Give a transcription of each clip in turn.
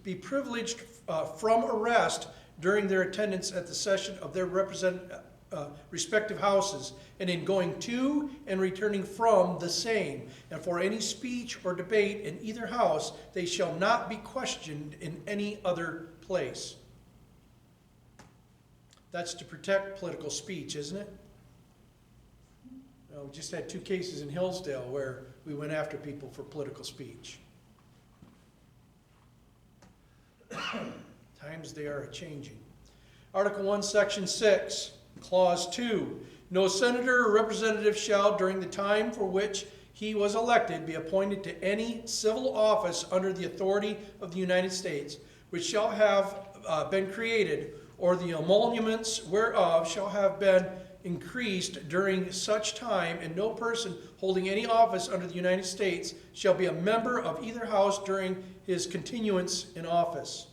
be privileged from arrest during their attendance at the session of their respective houses, and in going to and returning from the same. And for any speech or debate in either house, they shall not be questioned in any other place. That's to protect political speech, isn't it? We just had 2 cases in Hillsdale where we went after people for political speech. Times they are a-changing. Article 1, Section 6, Clause 2. No senator or representative shall, during the time for which he was elected, be appointed to any civil office under the authority of the United States, which shall have been created, or the emoluments whereof shall have been increased during such time, and no person holding any office under the United States shall be a member of either house during his continuance in office.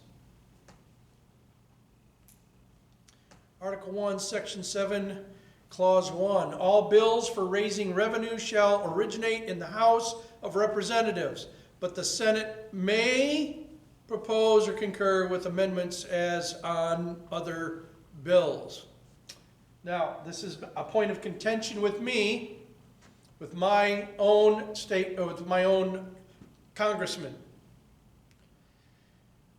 Article 1, Section 7, Clause 1. All bills for raising revenue shall originate in the House of Representatives, but the Senate may propose or concur with amendments as on other bills. Now, this is a point of contention with me, with my own state, or with my own congressman.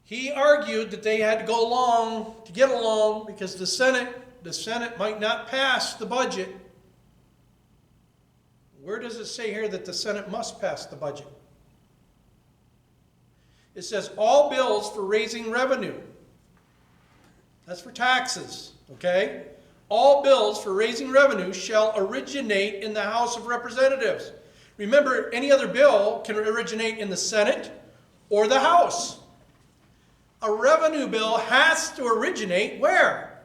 He argued that they had to go along to get along because the Senate might not pass the budget. Where does it say here that the Senate must pass the budget? It says all bills for raising revenue. That's for taxes, okay? All bills for raising revenue shall originate in the House of Representatives. Remember, any other bill can originate in the Senate or the House. A revenue bill has to originate where?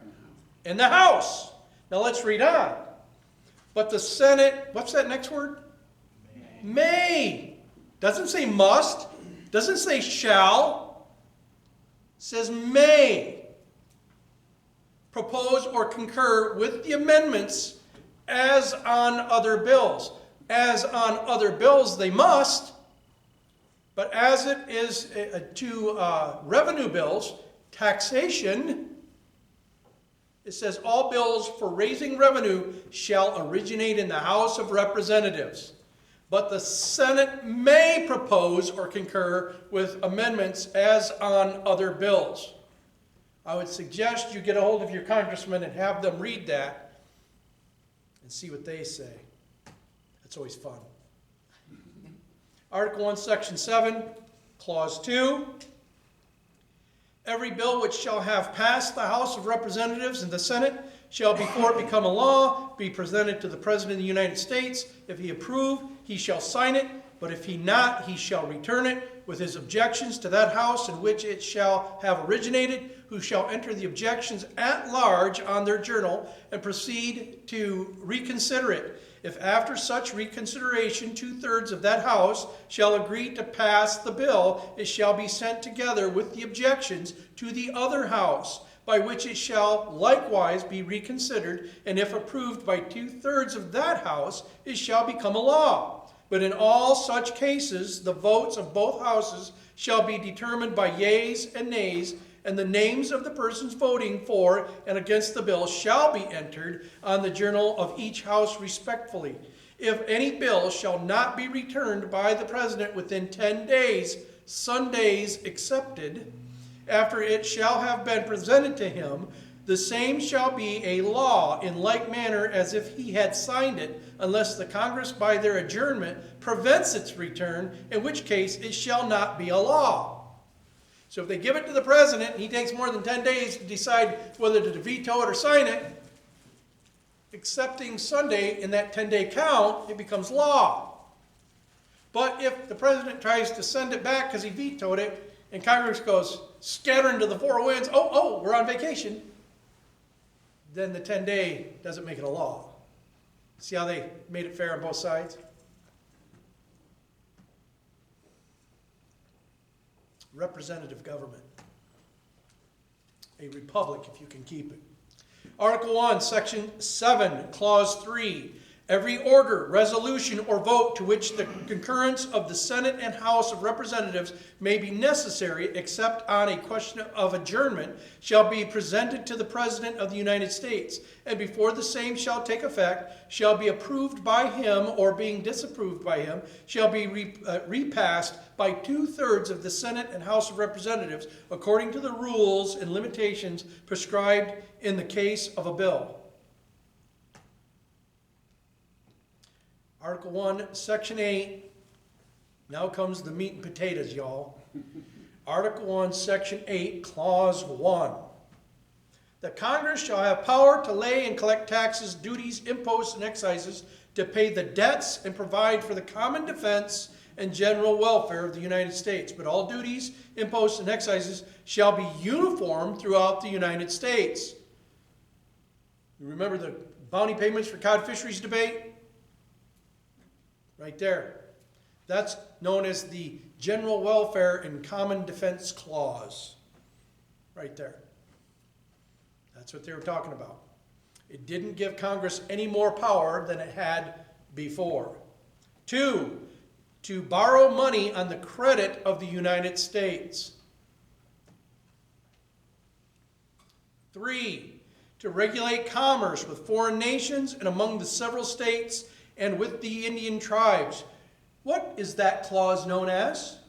In the House. Now let's read on. But the Senate, what's that next word? May. Doesn't say must. Doesn't say shall. It says may propose or concur with the amendments as on other bills. As on other bills they must, but as it is to revenue bills, taxation, it says all bills for raising revenue shall originate in the House of Representatives, but the Senate may propose or concur with amendments as on other bills. I would suggest you get a hold of your congressman and have them read that and see what they say. That's always fun. Article 1, Section 7, Clause 2. Every bill which shall have passed the House of Representatives and the Senate shall, before it become a law, be presented to the President of the United States. If he approve, he shall sign it, but if he not, he shall return it with his objections to that House in which it shall have originated, who shall enter the objections at large on their journal and proceed to reconsider it. If after such reconsideration 2/3 of that House shall agree to pass the bill, it shall be sent together with the objections to the other House, by which it shall likewise be reconsidered, and if approved by 2/3 of that House, it shall become a law. But in all such cases, the votes of both Houses shall be determined by yeas and nays, and the names of the persons voting for and against the bill shall be entered on the journal of each House respectively. If any bill shall not be returned by the President within 10 days, Sundays excepted, after it shall have been presented to him, the same shall be a law in like manner as if he had signed it, unless the Congress by their adjournment prevents its return, in which case it shall not be a law. So if they give it to the President, he takes more than 10 days to decide whether to veto it or sign it, accepting Sunday in that 10-day count, it becomes law. But if the President tries to send it back because he vetoed it, and Congress goes scattering to the four winds, oh, we're on vacation, then the 10-day doesn't make it a law. See how they made it fair on both sides? Representative government. A republic if you can keep it. Article 1, Section 7, Clause 3. Every order, resolution, or vote to which the concurrence of the Senate and House of Representatives may be necessary, except on a question of adjournment, shall be presented to the President of the United States, and before the same shall take effect, shall be approved by him, or being disapproved by him, shall be repassed by 2/3 of the Senate and House of Representatives, according to the rules and limitations prescribed in the case of a bill. Article 1, Section 8. Now comes the meat and potatoes, y'all. Article 1, Section 8, Clause 1. The Congress shall have power to lay and collect taxes, duties, imposts, and excises, to pay the debts and provide for the common defense and general welfare of the United States. But all duties, imposts, and excises shall be uniform throughout the United States. You remember the bounty payments for cod fisheries debate? Right there. That's known as the General Welfare and Common Defense Clause. Right there. That's what they were talking about. It didn't give Congress any more power than it had before. 2, to borrow money on the credit of the United States. 3, to regulate commerce with foreign nations and among the several states and with the Indian tribes. What is that clause known as?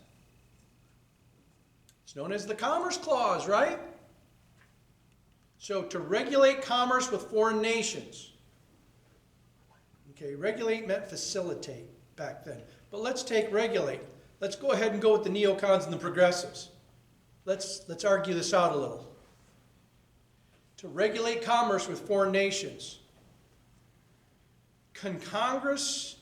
It's known as the Commerce Clause, right? So to regulate commerce with foreign nations. Okay, regulate meant facilitate back then. But let's take regulate. Let's go ahead and go with the neocons and the progressives. Let's argue this out a little. To regulate commerce with foreign nations. Can Congress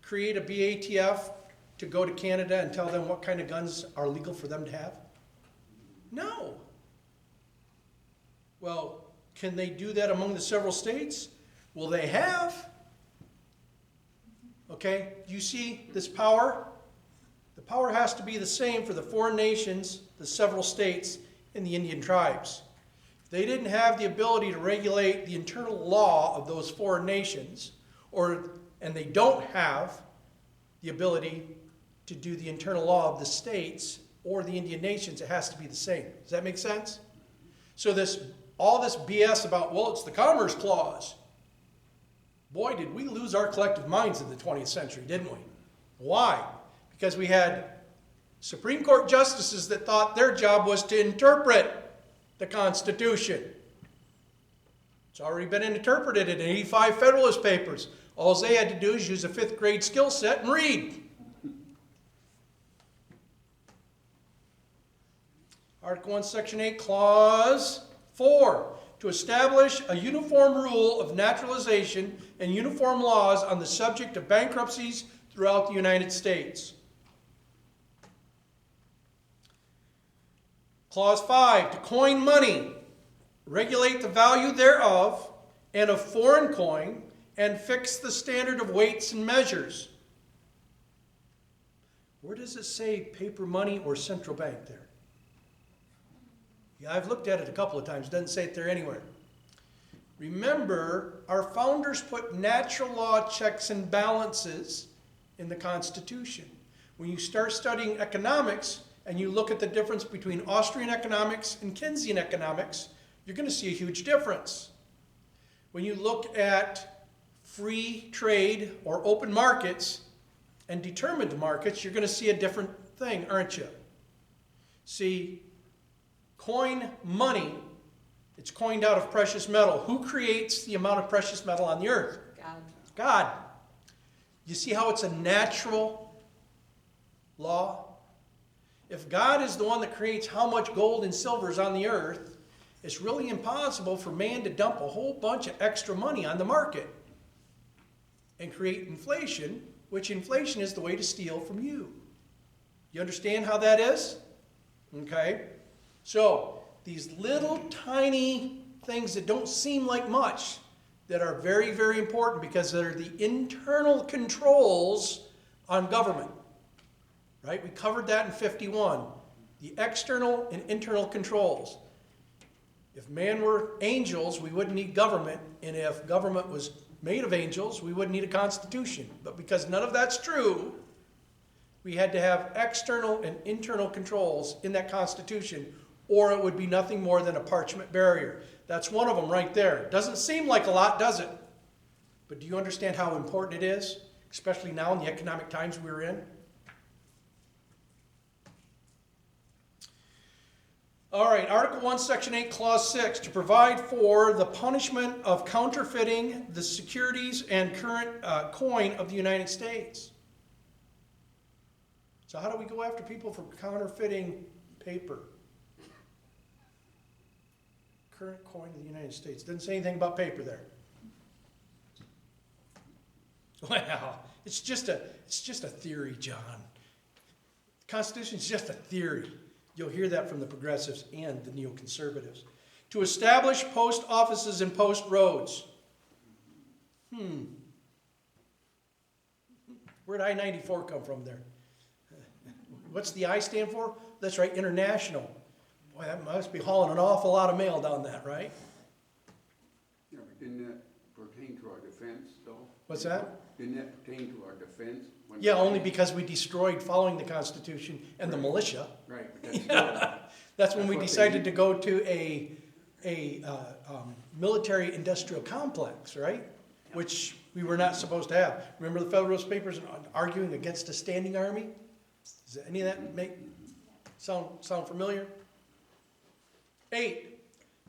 create a BATF to go to Canada and tell them what kind of guns are legal for them to have? No. Well, can they do that among the several states? Well, they have. Okay, do you see this power? The power has to be the same for the foreign nations, the several states, and the Indian tribes. If they didn't have the ability to regulate the internal law of those foreign nations, and they don't have the ability to do the internal law of the states or the Indian nations, it has to be the same. Does that make sense? So all this BS about, well, it's the Commerce Clause. Boy, did we lose our collective minds in the 20th century, didn't we? Why? Because we had Supreme Court justices that thought their job was to interpret the Constitution. It's already been interpreted in 85 Federalist Papers. All they had to do is use a 5th grade skill set and read. Article 1, Section 8, Clause 4. To establish a uniform rule of naturalization and uniform laws on the subject of bankruptcies throughout the United States. Clause 5. To coin money, regulate the value thereof and of foreign coin, and fix the standard of weights and measures. Where does it say paper money or central bank there? Yeah, I've looked at it a couple of times. It doesn't say it there anywhere. Remember, our founders put natural law checks and balances in the Constitution. When you start studying economics and you look at the difference between Austrian economics and Keynesian economics, you're going to see a huge difference. When you look at free trade or open markets and determined markets, you're going to see a different thing, aren't you? See, coin money, it's coined out of precious metal. Who creates the amount of precious metal on the earth? God. God. You see how it's a natural law? If God is the one that creates how much gold and silver is on the earth, it's really impossible for man to dump a whole bunch of extra money on the market and create inflation, which inflation is the way to steal from you. You understand how that is? Okay? So, these little tiny things that don't seem like much, that are very, very important because they're the internal controls on government. Right? We covered that in 51. The external and internal controls. If man were angels, we wouldn't need government, and if government was made of angels, we wouldn't need a constitution. But because none of that's true, we had to have external and internal controls in that constitution, or it would be nothing more than a parchment barrier. That's one of them right there. Doesn't seem like a lot, does it? But do you understand how important it is, especially now in the economic times we're in? All right, Article 1, Section 8, Clause 6, to provide for the punishment of counterfeiting the securities and current coin of the United States. So how do we go after people for counterfeiting paper? Current coin of the United States. Doesn't say anything about paper there. Well, it's just a theory, John. The Constitution is just a theory. You'll hear that from the progressives and the neoconservatives. To establish post offices and post roads. Where'd I-94 come from there? What's the I stand for? That's right, international. Boy, that must be hauling an awful lot of mail down that, right? Yeah, but didn't that pertain to our defense, though? What's that? Didn't that pertain to our defense? Yeah, only because we destroyed following the Constitution and the militia. Right, but that's still... That's when we decided to go to a military industrial complex, right? Which we were not supposed to have. Remember the Federalist Papers arguing against a standing army? Does any of that sound familiar? 8,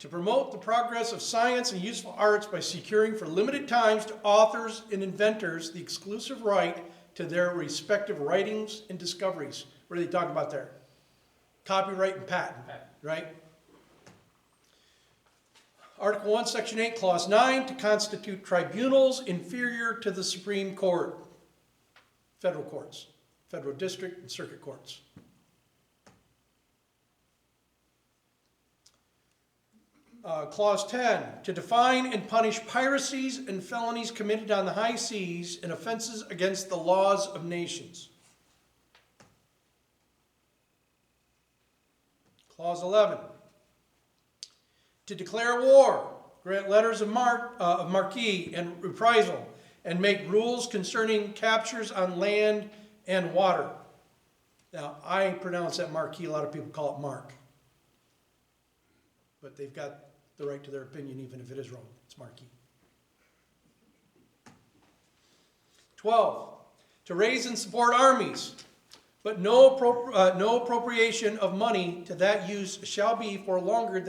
to promote the progress of science and useful arts by securing for limited times to authors and inventors the exclusive right to their respective writings and discoveries. What are they talking about there? Copyright and patent, right? Article 1, Section 8, Clause 9, to constitute tribunals inferior to the Supreme Court. Federal courts, federal district and circuit courts. Clause 10, to define and punish piracies and felonies committed on the high seas and offenses against the laws of nations. Clause 11, to declare war, grant letters of marque and reprisal, and make rules concerning captures on land and water. Now, I pronounce that marquee, a lot of people call it mark. But they've got the right to their opinion, even if it is wrong. It's marquee. 12, to raise and support armies, but no appropriation of money to that use shall be for longer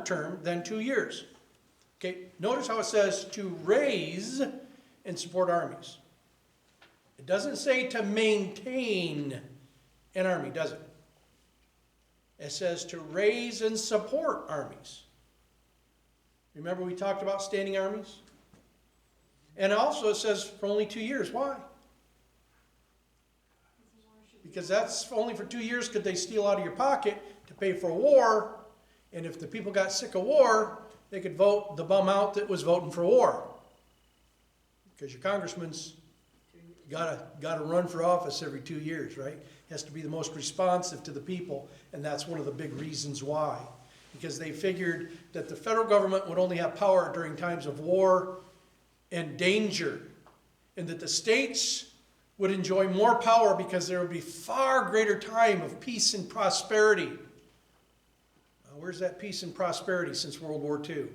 term than 2 years. Okay, notice how it says to raise and support armies. It doesn't say to maintain an army, does it? It says to raise and support armies. Remember we talked about standing armies? And also it says for only 2 years. Why? Because that's only for 2 years could they steal out of your pocket to pay for a war. And if the people got sick of war, they could vote the bum out that was voting for war. Because your congressman's got to run for office every 2 years, right? Has to be the most responsive to the people, and that's one of the big reasons why. Because they figured that the federal government would only have power during times of war and danger, and that the states would enjoy more power because there would be far greater time of peace and prosperity. Where's that peace and prosperity since World War II?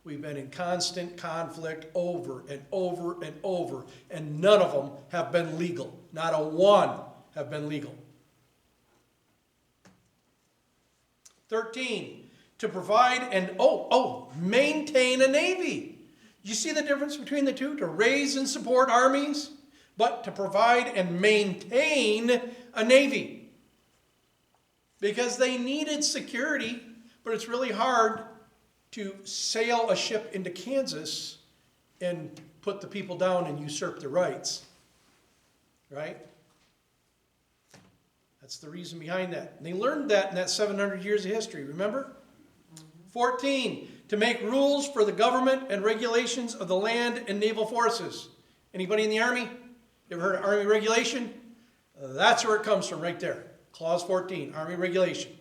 We've been in constant conflict over and over and over, and none of them have been legal. Not a one have been legal. 13, to provide and, maintain a navy. You see the difference between the two? To raise and support armies, but to provide and maintain a navy. Because they needed security, but it's really hard to sail a ship into Kansas and put the people down and usurp their rights. Right? That's the reason behind that. And they learned that in that 700 years of history, remember? 14, to make rules for the government and regulations of the land and naval forces. Anybody in the Army? You ever heard of Army regulation? That's where it comes from right there. Clause 14, Army regulation.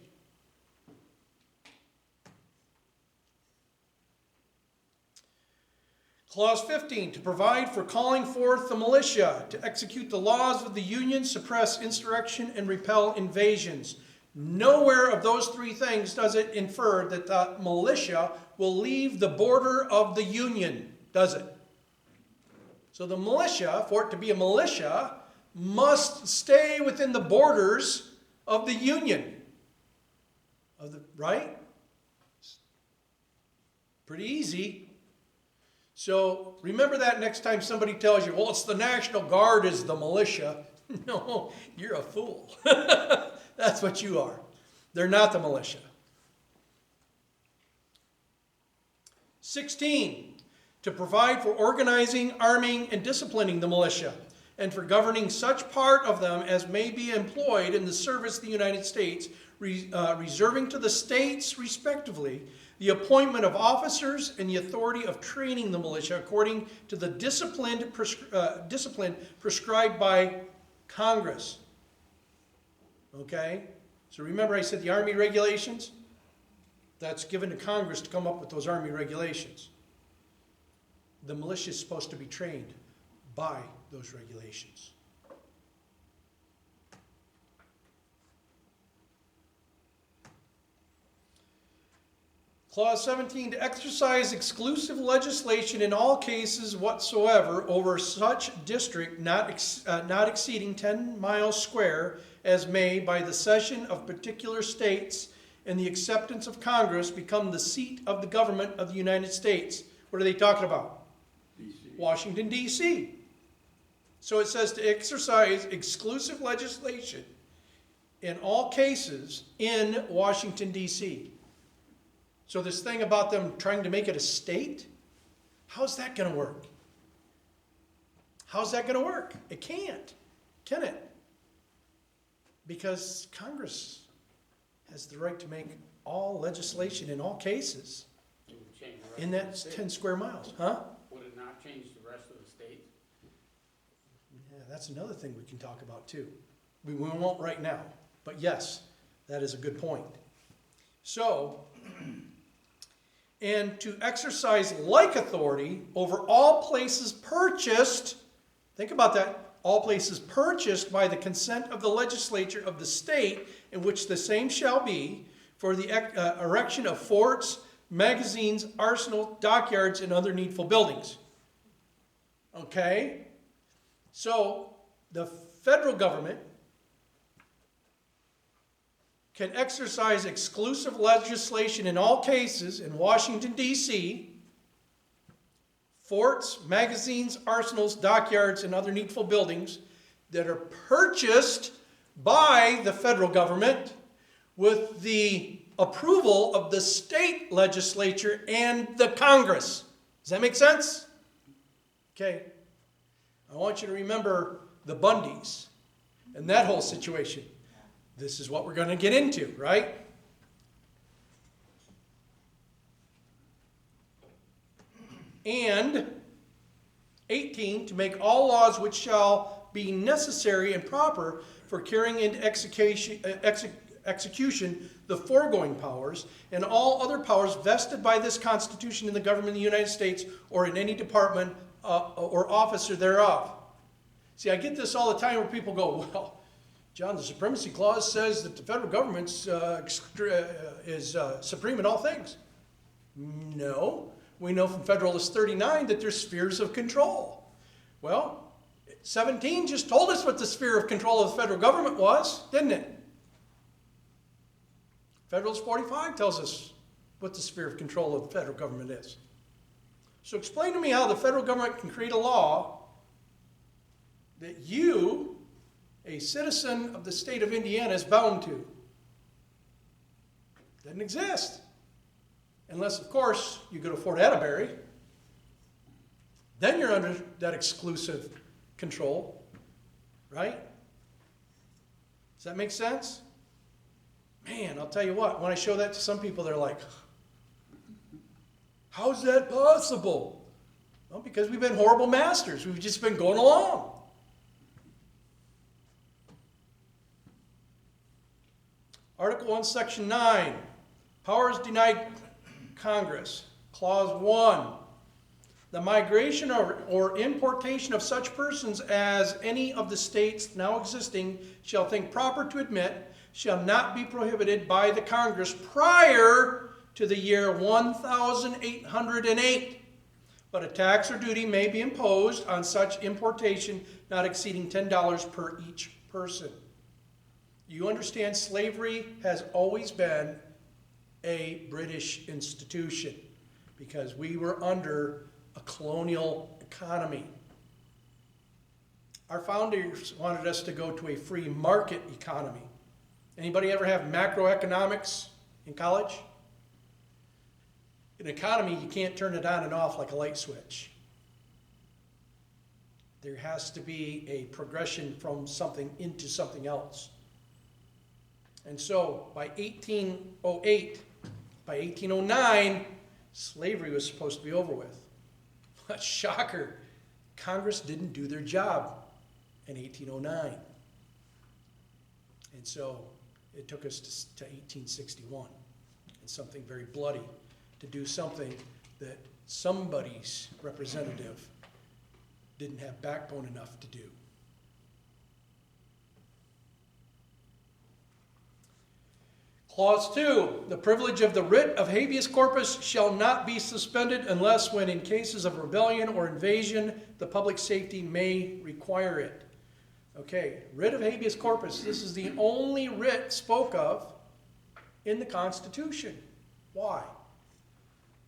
Clause 15, to provide for calling forth the militia to execute the laws of the Union, suppress insurrection, and repel invasions. Nowhere of those three things does it infer that the militia will leave the border of the Union, does it? So the militia, for it to be a militia, must stay within the borders of the Union. Right? Pretty easy. So remember that next time somebody tells you, well, it's the National Guard is the militia. No, you're a fool. That's what you are. They're not the militia. 16, to provide for organizing, arming, and disciplining the militia, and for governing such part of them as may be employed in the service of the United States, reserving to the states, respectively, the appointment of officers and the authority of training the militia according to the discipline prescribed by Congress. Okay? So remember I said the Army regulations? That's given to Congress to come up with those Army regulations. The militia is supposed to be trained by those regulations. Clause 17, to exercise exclusive legislation in all cases whatsoever over such district not exceeding 10 miles square as may, by the cession of particular states and the acceptance of Congress, become the seat of the government of the United States. What are they talking about? D.C. Washington, D.C. So it says to exercise exclusive legislation in all cases in Washington, D.C. So this thing about them trying to make it a state, how's that going to work? How's that going to work? It can't, can it? Because Congress has the right to make all legislation in all cases It would change the rest in of that the state. 10 square miles, huh? Would it not change the rest of the state? Yeah, that's another thing we can talk about too. We won't right now, but yes, that is a good point. So, and to exercise like authority over all places purchased, think about that, all places purchased by the consent of the legislature of the state in which the same shall be, for the erection of forts, magazines, arsenal, dockyards, and other needful buildings. Okay? So, the federal government can exercise exclusive legislation in all cases in Washington, D.C., forts, magazines, arsenals, dockyards, and other needful buildings that are purchased by the federal government with the approval of the state legislature and the Congress. Does that make sense? Okay. I want you to remember the Bundys and that whole situation. This is what we're going to get into, right? And 18, to make all laws which shall be necessary and proper for carrying into execution the foregoing powers and all other powers vested by this Constitution in the government of the United States or in any department or officer thereof. See, I get this all the time where people go, well, John, the Supremacy Clause says that the federal government is supreme in all things. No. We know from Federalist 39 that there's spheres of control. Well, 17 just told us what the sphere of control of the federal government was, didn't it? Federalist 45 tells us what the sphere of control of the federal government is. So explain to me how the federal government can create a law that you, a citizen of the state of Indiana, is bound to. Doesn't exist. Unless, of course, you go to Fort Atterbury. Then you're under that exclusive control, right? Does that make sense? Man, I'll tell you what, when I show that to some people, they're like, how's that possible? Well, because we've been horrible masters. We've just been going along. Article 1, Section 9, powers denied Congress. Clause 1, the migration or importation of such persons as any of the states now existing shall think proper to admit shall not be prohibited by the Congress prior to the year 1808. But a tax or duty may be imposed on such importation not exceeding $10 per each person. You understand slavery has always been a British institution because we were under a colonial economy. Our founders wanted us to go to a free market economy. Anybody ever have macroeconomics in college? In an economy, you can't turn it on and off like a light switch. There has to be a progression from something into something else. And so by 1808, by 1809, slavery was supposed to be over with. But shocker, Congress didn't do their job in 1809. And so it took us to 1861 and something very bloody to do something that somebody's representative didn't have backbone enough to do. Clause 2, the privilege of the writ of habeas corpus shall not be suspended unless when in cases of rebellion or invasion, the public safety may require it. Okay, writ of habeas corpus, this is the only writ spoke of in the Constitution. Why?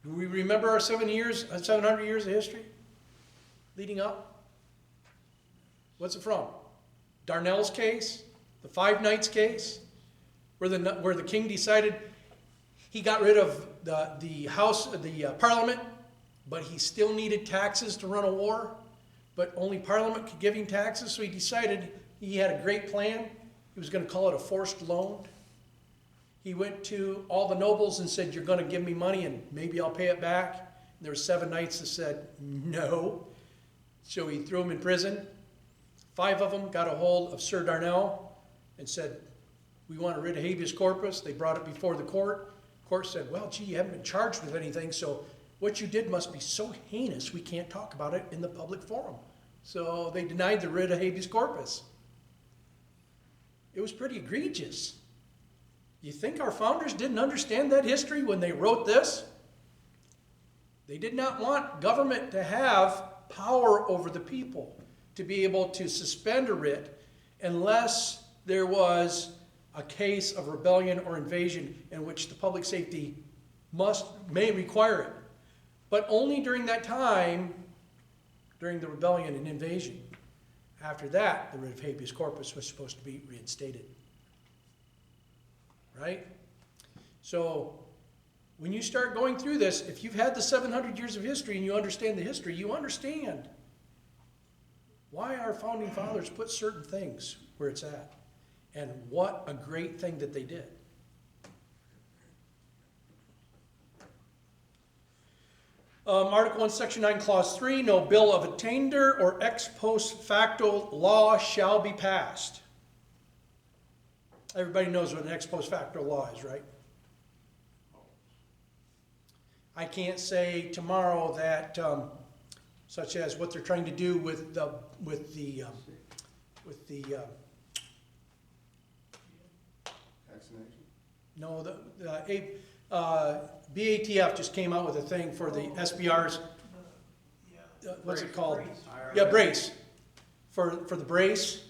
Do we remember our 700 years of history leading up? What's it from? Darnell's case? The Five Knights case? Where the king decided he got rid of the parliament, but he still needed taxes to run a war, but only parliament could give him taxes, so he decided he had a great plan. He was going to call it a forced loan. He went to all the nobles and said, "You're going to give me money and maybe I'll pay it back." And there were 7 knights that said, "No." So he threw them in prison. 5 of them got a hold of Sir Darnell and said, "We want a writ of habeas corpus." They brought it before the court. The court said, "Well, gee, you haven't been charged with anything, so what you did must be so heinous we can't talk about it in the public forum." So they denied the writ of habeas corpus. It was pretty egregious. You think our founders didn't understand that history when they wrote this? They did not want government to have power over the people, to be able to suspend a writ unless there was a case of rebellion or invasion in which the public safety may require it. But only during that time, during the rebellion and invasion. After that, the writ of habeas corpus was supposed to be reinstated. Right? So, when you start going through this, if you've had the 700 years of history and you understand the history, you understand why our founding fathers put certain things where it's at. And what a great thing that they did. Article 1, Section 9, Clause 3, no bill of attainder or ex post facto law shall be passed. Everybody knows what an ex post facto law is, right? I can't say tomorrow that, such as what they're trying to do with the Vaccination? no, BATF just came out with a thing for the SBRs. What's it called? Yeah, brace. For the brace.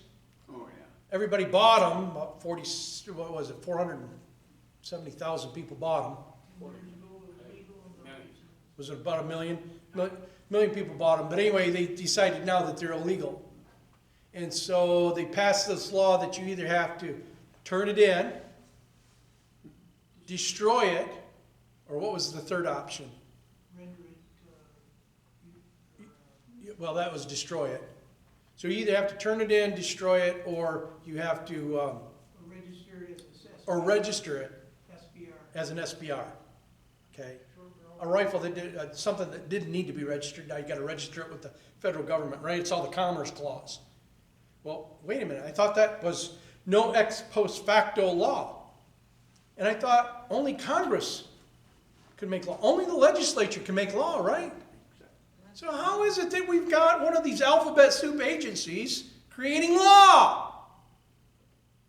Oh, yeah. Everybody bought them, about 470,000 people bought them. Was it about 1 million? Million people bought them. But anyway, they decided now that they're illegal. And so they passed this law that you either have to turn it in, destroy it, or what was the third option? Well, that was destroy it. So you either have to turn it in, destroy it, or you have to register it as an SBR. Okay. A rifle that did something that didn't need to be registered. Now you got to register it with the federal government, right? It's all the Commerce Clause. Well, wait a minute. I thought that was no ex post facto law, and I thought only Congress could make law. Only the legislature can make law, right? So how is it that we've got one of these alphabet soup agencies creating law?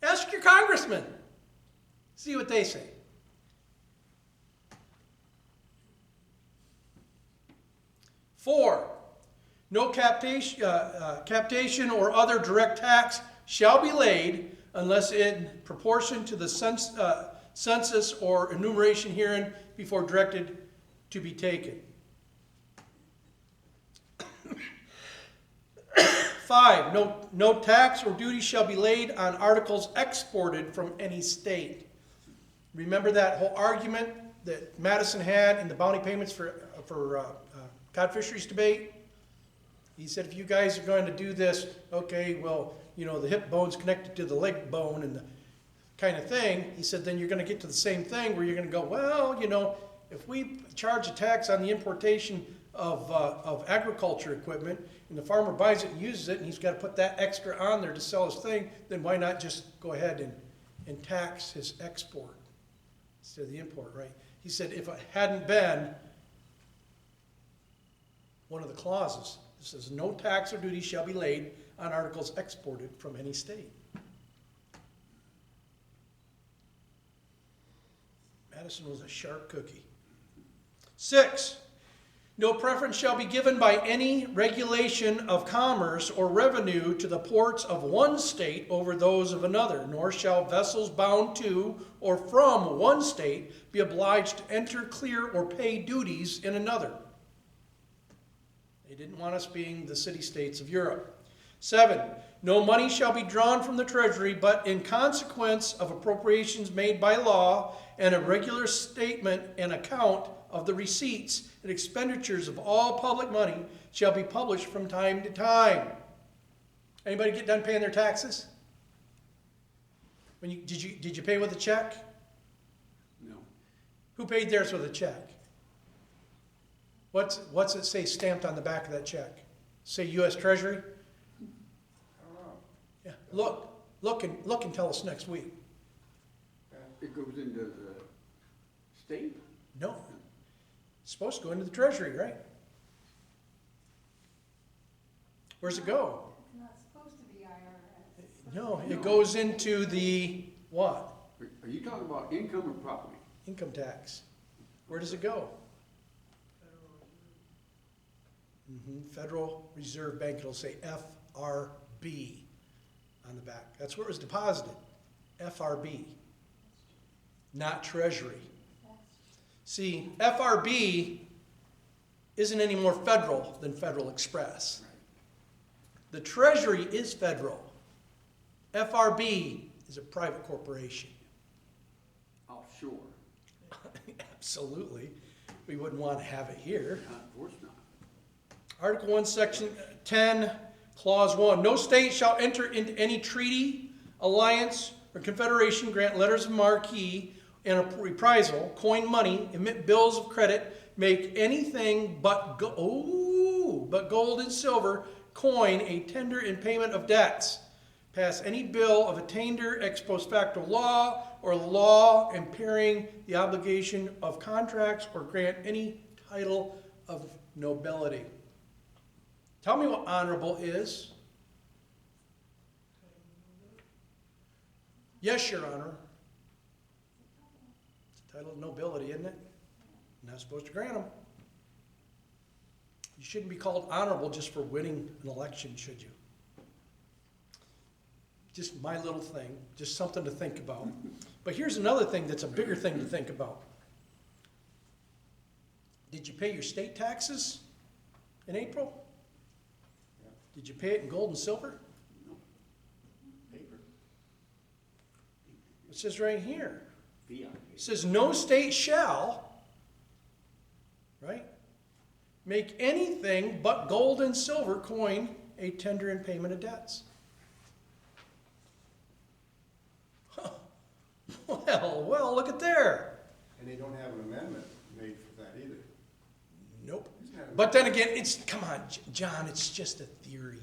Ask your congressman. See what they say. Four, no captation or other direct tax shall be laid unless in proportion to the census or enumeration herein before directed to be taken. 5, no tax or duty shall be laid on articles exported from any state. Remember that whole argument that Madison had in the bounty payments for cod fisheries debate? He said, if you guys are going to do this, okay, well, you know, the hip bone's connected to the leg bone and the kind of thing. He said, then you're going to get to the same thing where you're going to go, well, you know, if we charge a tax on the importation of agriculture equipment and the farmer buys it and uses it and he's got to put that extra on there to sell his thing, then why not just go ahead and tax his export instead of the import, right? He said, if it hadn't been one of the clauses, it says, no tax or duty shall be laid on articles exported from any state. Madison was a sharp cookie. 6, no preference shall be given by any regulation of commerce or revenue to the ports of one state over those of another, nor shall vessels bound to or from one state be obliged to enter, clear, or pay duties in another. They didn't want us being the city-states of Europe. 7, no money shall be drawn from the treasury, but in consequence of appropriations made by law and a regular statement and account of the receipts and expenditures of all public money shall be published from time to time. Anybody get done paying their taxes? Did you pay with a check? No. Who paid theirs with a check? What's it say stamped on the back of that check? Say U.S. Treasury? Yeah. Look and tell us next week. It goes into the state? No. It's supposed to go into the Treasury, right? Where's it go? It's not supposed to be IRS. No, it goes into the what? Are you talking about income or property? Income tax. Where does it go? Federal Reserve Bank. It'll say FRB on the back. That's where it was deposited. FRB, not Treasury. See, FRB isn't any more federal than Federal Express. The Treasury is federal. FRB is a private corporation. Offshore. Absolutely. We wouldn't want to have it here. Of course not. Article 1, Section 10, Clause 1. No state shall enter into any treaty, alliance, or confederation, grant letters of marque and a reprisal, coin money, emit bills of credit, make anything but gold and silver, coin a tender in payment of debts, pass any bill of attainder ex post facto law or law impairing the obligation of contracts, or grant any title of nobility. Tell me what honorable is. Yes, Your Honor. It's a title of nobility, isn't it? You're not supposed to grant them. You shouldn't be called honorable just for winning an election, should you? Just my little thing, just something to think about. But here's another thing that's a bigger thing to think about. Did you pay your state taxes in April? Did you pay it in gold and silver? No. Paper. It says right here. Fiat. It says no state shall, right, make anything but gold and silver coin a tender in payment of debts. Well, look at there. And they don't have an amendment made for that either. Nope. But then again, come on, John, it's just a theory.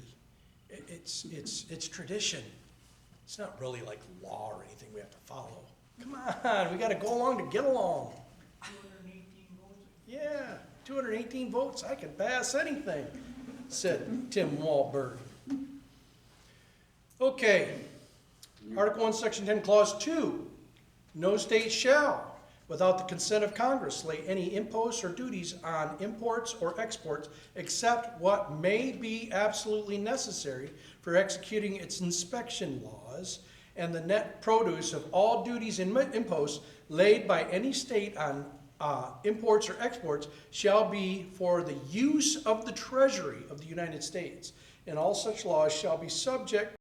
It's tradition. It's not really like law or anything we have to follow. Come on, we got to go along to get along. 218 votes. Yeah. 218 votes, I can pass anything, said Tim Wahlberg. Okay, Article 1, Section 10, Clause 2. No state shall, without the consent of Congress, lay any imposts or duties on imports or exports except what may be absolutely necessary for executing its inspection laws, and the net produce of all duties and imposts laid by any state on imports or exports shall be for the use of the Treasury of the United States, and all such laws shall be subject